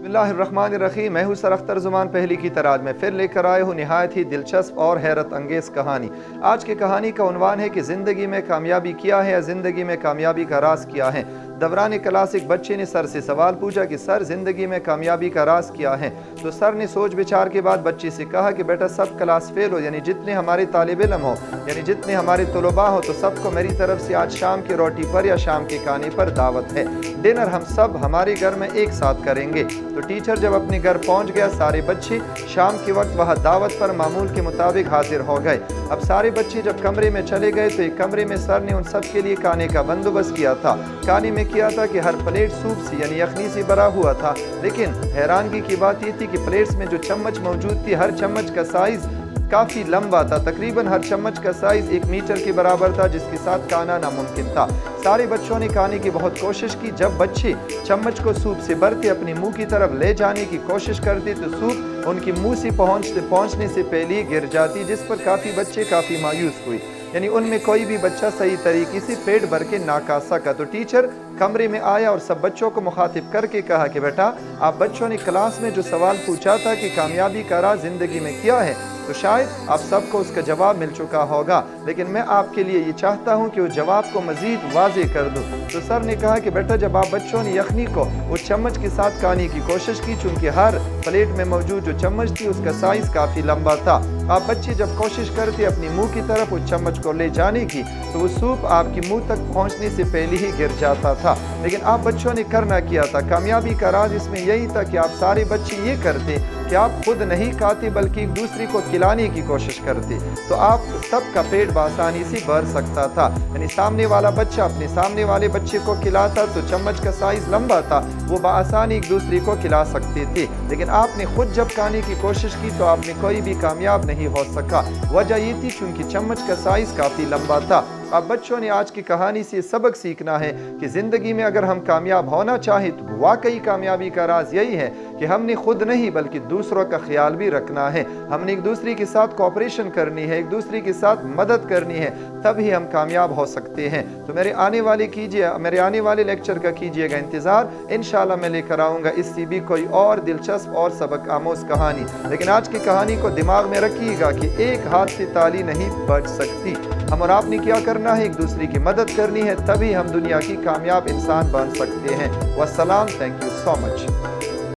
بسم اللہ الرحمن الرحیم۔ میں ہوں سر اختر زمان پہلی کی طرح میں پھر لے کر آئے ہوں نہایت ہی دلچسپ اور حیرت انگیز کہانی۔ آج کی کہانی کا عنوان ہے کہ زندگی میں کامیابی کیا ہے یا زندگی میں کامیابی کا راز کیا ہے۔ دوران کلاس ایک بچے نے سر سے سوال پوچھا کہ سر زندگی میں کامیابی کا راز کیا ہے؟ تو سر نے سوچ بچار کے بعد بچے سے کہا کہ بیٹا سب کلاس فیل ہو، یعنی جتنے ہمارے طالب علم ہو، یعنی جتنے ہمارے طلباء ہو، تو سب کو میری طرف سے آج شام کی روٹی پر یا شام کے کھانے پر دعوت ہے۔ ڈنر ہم سب ہمارے گھر میں ایک ساتھ کریں گے۔ تو ٹیچر جب اپنے گھر پہنچ گیا، سارے بچے شام کے وقت وہاں دعوت پر معمول کے مطابق حاضر ہو گئے۔ اب سارے بچے جب کمرے میں چلے گئے تو ایک کمرے میں سر نے ان سب کے لیے کھانے کا بندوبست کیا تھا۔ کھانے میں کیا تھا کہ ہر پلیٹ سوپ سے یعنی یخنی سے بھرا ہوا تھا، لیکن حیرانگی کی بات یہ تھی کہ پلیٹس میں جو چمچ موجود تھی، ہر چمچ کا سائز کافی لمبا تھا، تقریباً ہر چمچ کا سائز 1 میٹر کے برابر تھا، جس کے ساتھ کھانا ناممکن تھا۔ سارے بچوں نے کھانے کی بہت کوشش کی۔ جب بچے چمچ کو سوپ سے بھرتے اپنے منہ کی طرف لے جانے کی کوشش کرتے تو سوپ ان کی منہ سے پہنچنے سے پہلے ہی گر جاتی، جس پر کافی بچے کافی مایوس ہوئے، یعنی ان میں کوئی بھی بچہ صحیح طریقے سے پیٹ بھر کے نہ کھا سکا۔ تو ٹیچر کمرے میں آیا اور سب بچوں کو مخاطب کر کے کہا کہ بیٹا آپ بچوں نے کلاس میں جو سوال پوچھا تھا کہ کامیابی کا راز زندگی میں کیا ہے، تو شاید آپ سب کو اس کا جواب مل چکا ہوگا، لیکن میں آپ کے لیے یہ چاہتا ہوں کہ وہ جواب کو مزید واضح کر دوں۔ تو سر نے کہا کہ بیٹا جب آپ بچوں نے یخنی کو اس چمچ کے ساتھ کھانے کی کوشش کی، چونکہ ہر پلیٹ میں موجود جو چمچ تھی اس کا سائز کافی لمبا تھا، آپ بچے جب کوشش کرتے اپنی منہ کی طرف اس چمچ کو لے جانے کی تو وہ سوپ آپ کی منہ تک پہنچنے سے پہلے ہی گر جاتا تھا، لیکن آپ بچوں نے کرنا کیا تھا؟ کامیابی کا راز اس میں یہی تھا کہ آپ سارے بچے یہ کرتے کہ آپ خود نہیں کھاتے بلکہ ایک دوسرے کو کھلانے کی کوشش کرتے، تو آپ سب کا پیٹ بآسانی سے بھر سکتا تھا۔ یعنی سامنے والا بچہ اپنے سامنے والے بچے کو کھلاتا تو چمچ کا سائز لمبا تھا، وہ بآسانی ایک دوسرے کو کھلا سکتے تھے، لیکن آپ نے خود جب کھانے کی کوشش کی تو آپ نے کوئی بھی کامیاب نہیں ہو سکا۔ وجہ یہ تھی چونکہ چمچ کا سائز کافی لمبا تھا۔ اب بچوں نے آج کی کہانی سے سبق سیکھنا ہے کہ زندگی میں اگر ہم کامیاب ہونا چاہیں تو واقعی کامیابی کا راز یہی ہے کہ ہم نے خود نہیں بلکہ دوسروں کا خیال بھی رکھنا ہے، ہم نے ایک دوسرے کے ساتھ کوآپریشن کرنی ہے، ایک دوسرے کے ساتھ مدد کرنی ہے، تب ہی ہم کامیاب ہو سکتے ہیں۔ تو میرے آنے والے لیکچر کا کیجئے گا انتظار، انشاءاللہ میں لے کر آؤں گا اس سے بھی کوئی اور دلچسپ اور سبق آموز کہانی، لیکن آج کی کہانی کو دماغ میں رکھیے گا کہ ایک ہاتھ سے تالی نہیں بج سکتی، ہم اور آپ نے کیا کرنا ہے؟ ایک دوسرے کی مدد کرنی ہے، تبھی ہم دنیا کی کامیاب انسان بن سکتے ہیں۔ والسلام، تھینک یو سو مچ۔